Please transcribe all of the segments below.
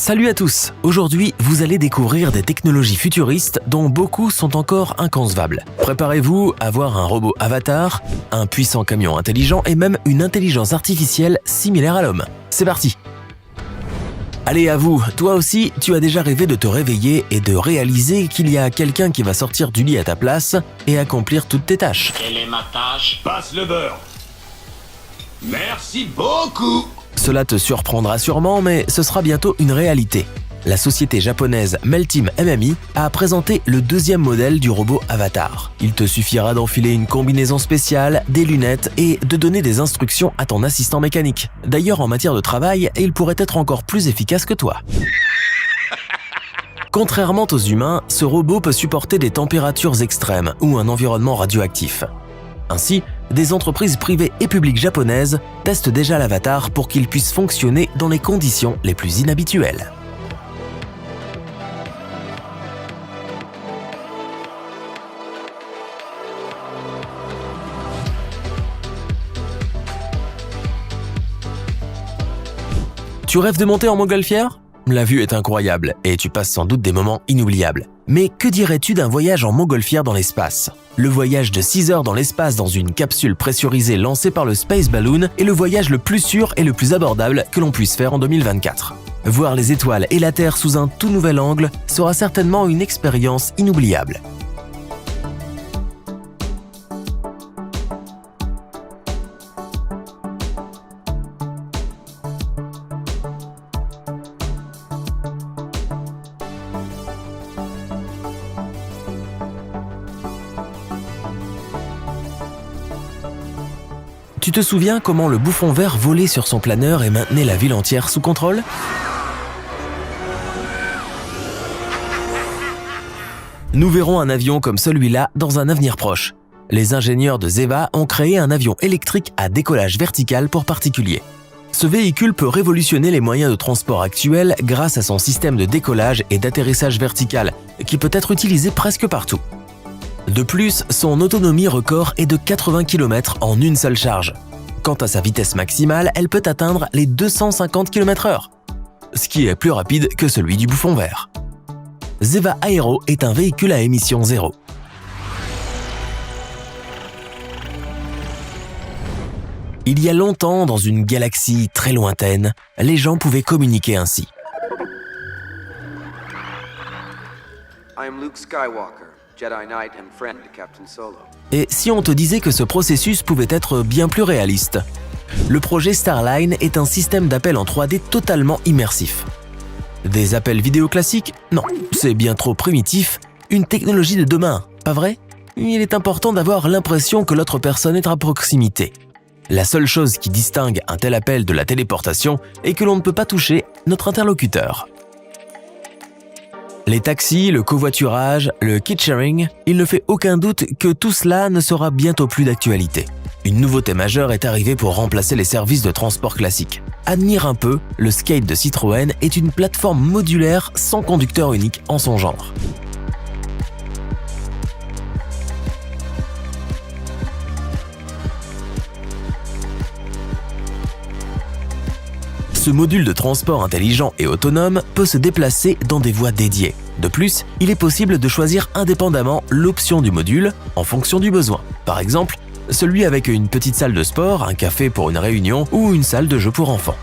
Salut à tous! Aujourd'hui, vous allez découvrir des technologies futuristes dont beaucoup sont encore inconcevables. Préparez-vous à voir un robot avatar, un puissant camion intelligent et même une intelligence artificielle similaire à l'homme. C'est parti! Allez, à vous, toi aussi, tu as déjà rêvé de te réveiller et de réaliser qu'il y a quelqu'un qui va sortir du lit à ta place et accomplir toutes tes tâches. Quelle est ma tâche? Passe le beurre. Merci beaucoup. Cela te surprendra sûrement, mais ce sera bientôt une réalité. La société japonaise Melteam MMI a présenté le deuxième modèle du robot Avatar. Il te suffira d'enfiler une combinaison spéciale, des lunettes et de donner des instructions à ton assistant mécanique. D'ailleurs, en matière de travail, il pourrait être encore plus efficace que toi. Contrairement aux humains, ce robot peut supporter des températures extrêmes ou un environnement radioactif. Ainsi, des entreprises privées et publiques japonaises testent déjà l'avatar pour qu'il puisse fonctionner dans les conditions les plus inhabituelles. Tu rêves de monter en montgolfière ? La vue est incroyable et tu passes sans doute des moments inoubliables. Mais que dirais-tu d'un voyage en montgolfière dans l'espace ? Le voyage de 6 heures dans l'espace dans une capsule pressurisée lancée par le Space Balloon est le voyage le plus sûr et le plus abordable que l'on puisse faire en 2024. Voir les étoiles et la Terre sous un tout nouvel angle sera certainement une expérience inoubliable. Tu te souviens comment le bouffon vert volait sur son planeur et maintenait la ville entière sous contrôle ? Nous verrons un avion comme celui-là dans un avenir proche. Les ingénieurs de Zeva ont créé un avion électrique à décollage vertical pour particuliers. Ce véhicule peut révolutionner les moyens de transport actuels grâce à son système de décollage et d'atterrissage vertical, qui peut être utilisé presque partout. De plus, son autonomie record est de 80 km en une seule charge. Quant à sa vitesse maximale, elle peut atteindre les 250 km/h, ce qui est plus rapide que celui du bouffon vert. Zeva Aero est un véhicule à émission zéro. Il y a longtemps, dans une galaxie très lointaine, les gens pouvaient communiquer ainsi. I am Luke Skywalker, Jedi Knight and friend to Captain Solo. Et si on te disait que ce processus pouvait être bien plus réaliste ? Le projet Starline est un système d'appel en 3D totalement immersif. Des appels vidéo classiques ? Non, c'est bien trop primitif. Une technologie de demain, pas vrai ? Il est important d'avoir l'impression que l'autre personne est à proximité. La seule chose qui distingue un tel appel de la téléportation est que l'on ne peut pas toucher notre interlocuteur. Les taxis, le covoiturage, le kit-sharing, il ne fait aucun doute que tout cela ne sera bientôt plus d'actualité. Une nouveauté majeure est arrivée pour remplacer les services de transport classiques. Admire un peu, le Skate de Citroën est une plateforme modulaire sans conducteur unique en son genre. Ce module de transport intelligent et autonome peut se déplacer dans des voies dédiées. De plus, il est possible de choisir indépendamment l'option du module en fonction du besoin. Par exemple, celui avec une petite salle de sport, un café pour une réunion ou une salle de jeu pour enfants.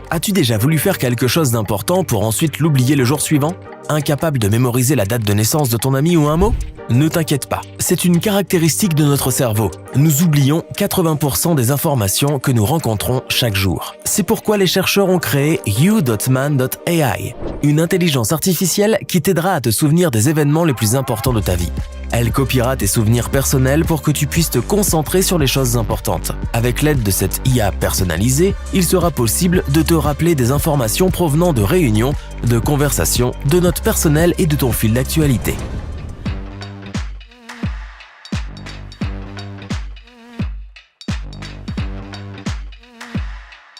As-tu déjà voulu faire quelque chose d'important pour ensuite l'oublier le jour suivant ? Incapable de mémoriser la date de naissance de ton ami ou un mot ? Ne t'inquiète pas, c'est une caractéristique de notre cerveau. Nous oublions 80% des informations que nous rencontrons chaque jour. C'est pourquoi les chercheurs ont créé You.Man.ai, une intelligence artificielle qui t'aidera à te souvenir des événements les plus importants de ta vie. Elle copiera tes souvenirs personnels pour que tu puisses te concentrer sur les choses importantes. Avec l'aide de cette IA personnalisée, il sera possible de te rappeler des informations provenant de réunions, de conversations, de notes personnelles et de ton fil d'actualité.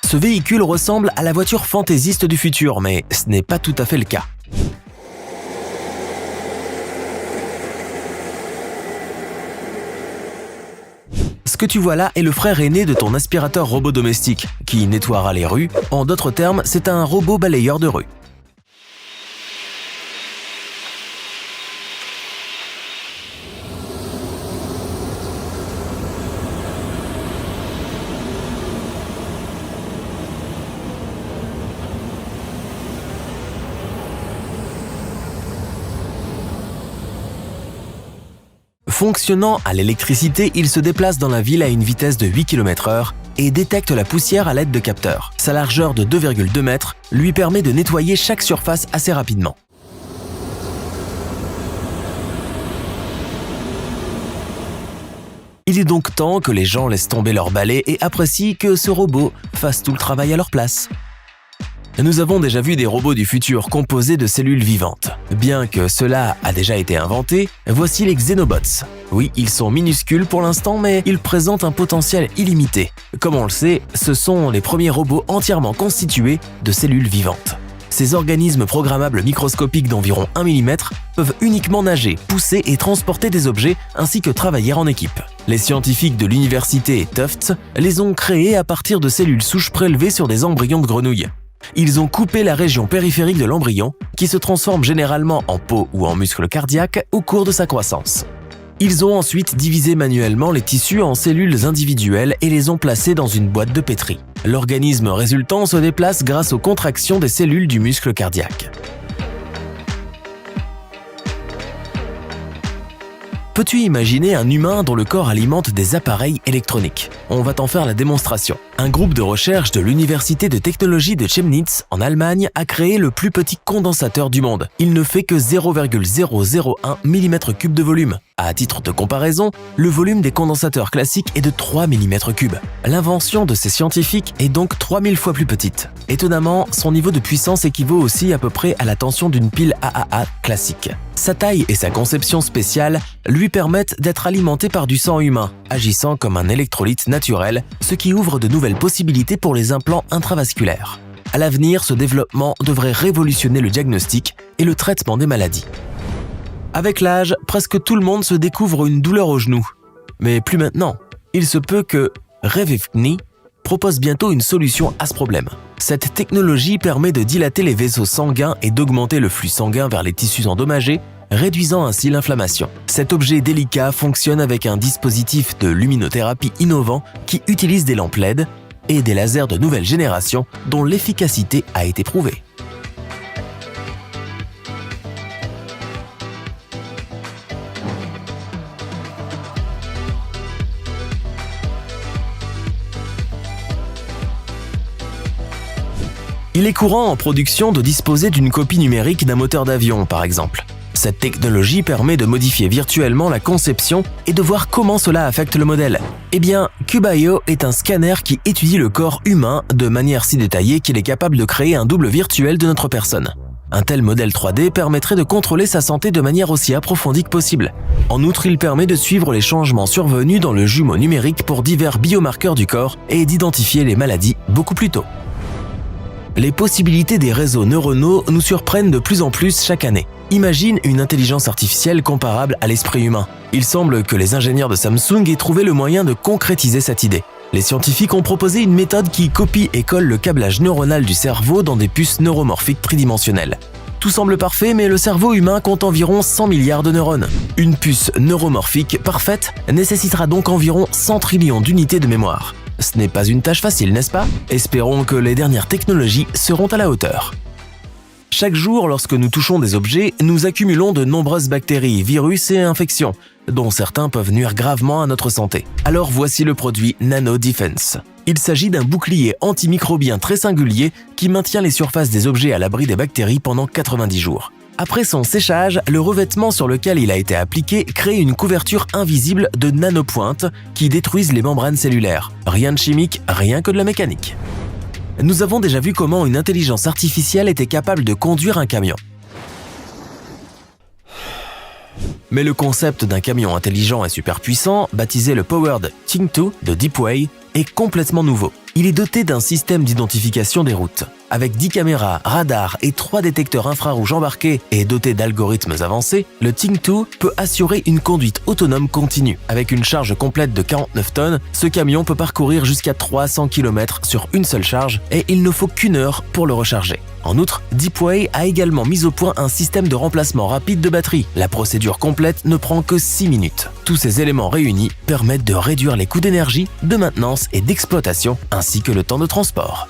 Ce véhicule ressemble à la voiture fantaisiste du futur, mais ce n'est pas tout à fait le cas. que tu vois là est le frère aîné de ton aspirateur robot domestique, qui nettoiera les rues. En d'autres termes, c'est un robot balayeur de rue. Fonctionnant à l'électricité, il se déplace dans la ville à une vitesse de 8 km/h et détecte la poussière à l'aide de capteurs. Sa largeur de 2,2 mètres lui permet de nettoyer chaque surface assez rapidement. Il est donc temps que les gens laissent tomber leur balai et apprécient que ce robot fasse tout le travail à leur place. Nous avons déjà vu des robots du futur composés de cellules vivantes. Bien que cela a déjà été inventé, voici les Xenobots. Oui, ils sont minuscules pour l'instant, mais ils présentent un potentiel illimité. Comme on le sait, ce sont les premiers robots entièrement constitués de cellules vivantes. Ces organismes programmables microscopiques d'environ 1 mm peuvent uniquement nager, pousser et transporter des objets ainsi que travailler en équipe. Les scientifiques de l'université Tufts les ont créés à partir de cellules souches prélevées sur des embryons de grenouilles. Ils ont coupé la région périphérique de l'embryon, qui se transforme généralement en peau ou en muscle cardiaque au cours de sa croissance. Ils ont ensuite divisé manuellement les tissus en cellules individuelles et les ont placés dans une boîte de pétri. L'organisme résultant se déplace grâce aux contractions des cellules du muscle cardiaque. Peux-tu imaginer un humain dont le corps alimente des appareils électroniques? On va t'en faire la démonstration. Un groupe de recherche de l'Université de technologie de Chemnitz, en Allemagne, a créé le plus petit condensateur du monde. Il ne fait que 0,001 mm3 de volume. À titre de comparaison, le volume des condensateurs classiques est de 3 mm3. L'invention de ces scientifiques est donc 3000 fois plus petite. Étonnamment, son niveau de puissance équivaut aussi à peu près à la tension d'une pile AAA classique. Sa taille et sa conception spéciale lui permettent d'être alimenté par du sang humain, agissant comme un électrolyte naturel, ce qui ouvre de nouvelles possibilités pour les implants intravasculaires. À l'avenir, ce développement devrait révolutionner le diagnostic et le traitement des maladies. Avec l'âge, presque tout le monde se découvre une douleur au genou. Mais plus maintenant. Il se peut que Revivni propose bientôt une solution à ce problème. Cette technologie permet de dilater les vaisseaux sanguins et d'augmenter le flux sanguin vers les tissus endommagés, réduisant ainsi l'inflammation. Cet objet délicat fonctionne avec un dispositif de luminothérapie innovant qui utilise des lampes LED et des lasers de nouvelle génération dont l'efficacité a été prouvée. Il est courant en production de disposer d'une copie numérique d'un moteur d'avion, par exemple. Cette technologie permet de modifier virtuellement la conception et de voir comment cela affecte le modèle. Eh bien, Cube.io est un scanner qui étudie le corps humain de manière si détaillée qu'il est capable de créer un double virtuel de notre personne. Un tel modèle 3D permettrait de contrôler sa santé de manière aussi approfondie que possible. En outre, il permet de suivre les changements survenus dans le jumeau numérique pour divers biomarqueurs du corps et d'identifier les maladies beaucoup plus tôt. Les possibilités des réseaux neuronaux nous surprennent de plus en plus chaque année. Imagine une intelligence artificielle comparable à l'esprit humain. Il semble que les ingénieurs de Samsung aient trouvé le moyen de concrétiser cette idée. Les scientifiques ont proposé une méthode qui copie et colle le câblage neuronal du cerveau dans des puces neuromorphiques tridimensionnelles. Tout semble parfait, mais le cerveau humain compte environ 100 milliards de neurones. Une puce neuromorphique parfaite nécessitera donc environ 100 trillions d'unités de mémoire. Ce n'est pas une tâche facile, n'est-ce pas? Espérons que les dernières technologies seront à la hauteur. Chaque jour, lorsque nous touchons des objets, nous accumulons de nombreuses bactéries, virus et infections, dont certains peuvent nuire gravement à notre santé. Alors voici le produit Nano Defense. Il s'agit d'un bouclier antimicrobien très singulier qui maintient les surfaces des objets à l'abri des bactéries pendant 90 jours. Après son séchage, le revêtement sur lequel il a été appliqué crée une couverture invisible de nanopointes qui détruisent les membranes cellulaires. Rien de chimique, rien que de la mécanique. Nous avons déjà vu comment une intelligence artificielle était capable de conduire un camion. Mais le concept d'un camion intelligent et super puissant, baptisé le Powered Ting 2 de Deepway, est complètement nouveau. Il est doté d'un système d'identification des routes. Avec 10 caméras, radars et 3 détecteurs infrarouges embarqués et doté d'algorithmes avancés, le Ting 2 peut assurer une conduite autonome continue. Avec une charge complète de 49 tonnes, ce camion peut parcourir jusqu'à 300 km sur une seule charge et il ne faut qu'1 heure pour le recharger. En outre, Deepway a également mis au point un système de remplacement rapide de batterie. La procédure complète ne prend que 6 minutes. Tous ces éléments réunis permettent de réduire les coûts d'énergie, de maintenance et d'exploitation, ainsi que le temps de transport.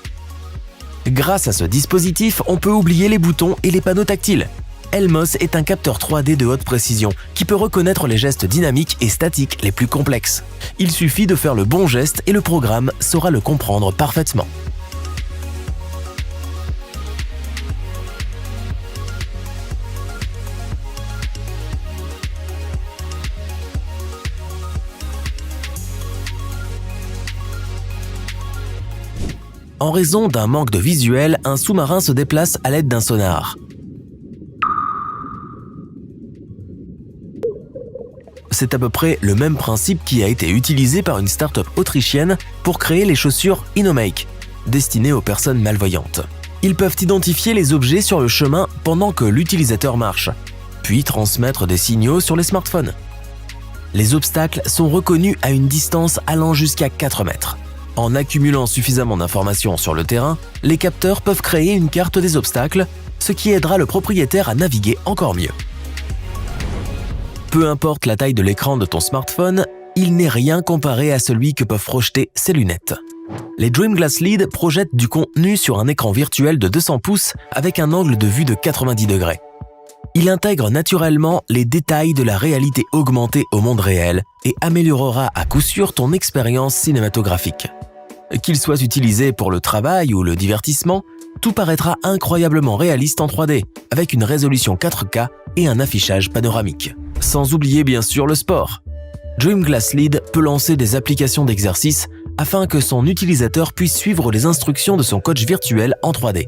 Grâce à ce dispositif, on peut oublier les boutons et les panneaux tactiles. Elmos est un capteur 3D de haute précision qui peut reconnaître les gestes dynamiques et statiques les plus complexes. Il suffit de faire le bon geste et le programme saura le comprendre parfaitement. En raison d'un manque de visuel, un sous-marin se déplace à l'aide d'un sonar. C'est à peu près le même principe qui a été utilisé par une start-up autrichienne pour créer les chaussures Inomake, destinées aux personnes malvoyantes. Ils peuvent identifier les objets sur le chemin pendant que l'utilisateur marche, puis transmettre des signaux sur les smartphones. Les obstacles sont reconnus à une distance allant jusqu'à 4 mètres. En accumulant suffisamment d'informations sur le terrain, les capteurs peuvent créer une carte des obstacles, ce qui aidera le propriétaire à naviguer encore mieux. Peu importe la taille de l'écran de ton smartphone, il n'est rien comparé à celui que peuvent projeter ces lunettes. Les Dream Glass Lead projettent du contenu sur un écran virtuel de 200 pouces avec un angle de vue de 90 degrés. Il intègre naturellement les détails de la réalité augmentée au monde réel et améliorera à coup sûr ton expérience cinématographique. Qu'il soit utilisé pour le travail ou le divertissement, tout paraîtra incroyablement réaliste en 3D, avec une résolution 4K et un affichage panoramique. Sans oublier bien sûr le sport. Dream Glass Lead peut lancer des applications d'exercice afin que son utilisateur puisse suivre les instructions de son coach virtuel en 3D.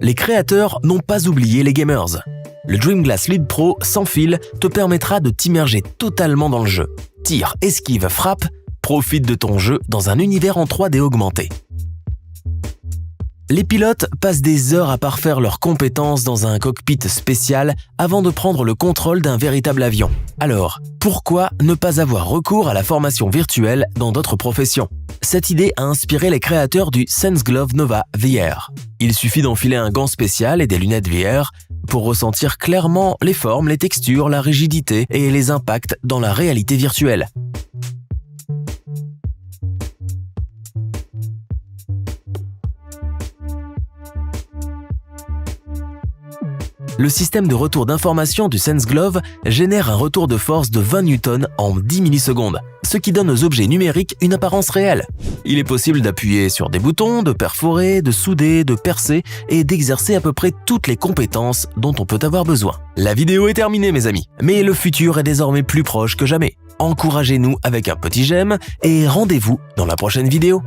Les créateurs n'ont pas oublié les gamers. Le Dream Glass Lead Pro sans fil te permettra de t'immerger totalement dans le jeu. Tire, esquive, frappe, profite de ton jeu dans un univers en 3D augmenté. Les pilotes passent des heures à parfaire leurs compétences dans un cockpit spécial avant de prendre le contrôle d'un véritable avion. Alors, pourquoi ne pas avoir recours à la formation virtuelle dans d'autres professions ? Cette idée a inspiré les créateurs du SenseGlove Nova VR. Il suffit d'enfiler un gant spécial et des lunettes VR pour ressentir clairement les formes, les textures, la rigidité et les impacts dans la réalité virtuelle. Le système de retour d'information du SenseGlove génère un retour de force de 20 newtons en 10 millisecondes, ce qui donne aux objets numériques une apparence réelle. Il est possible d'appuyer sur des boutons, de perforer, de souder, de percer et d'exercer à peu près toutes les compétences dont on peut avoir besoin. La vidéo est terminée mes amis, mais le futur est désormais plus proche que jamais. Encouragez-nous avec un petit j'aime et rendez-vous dans la prochaine vidéo.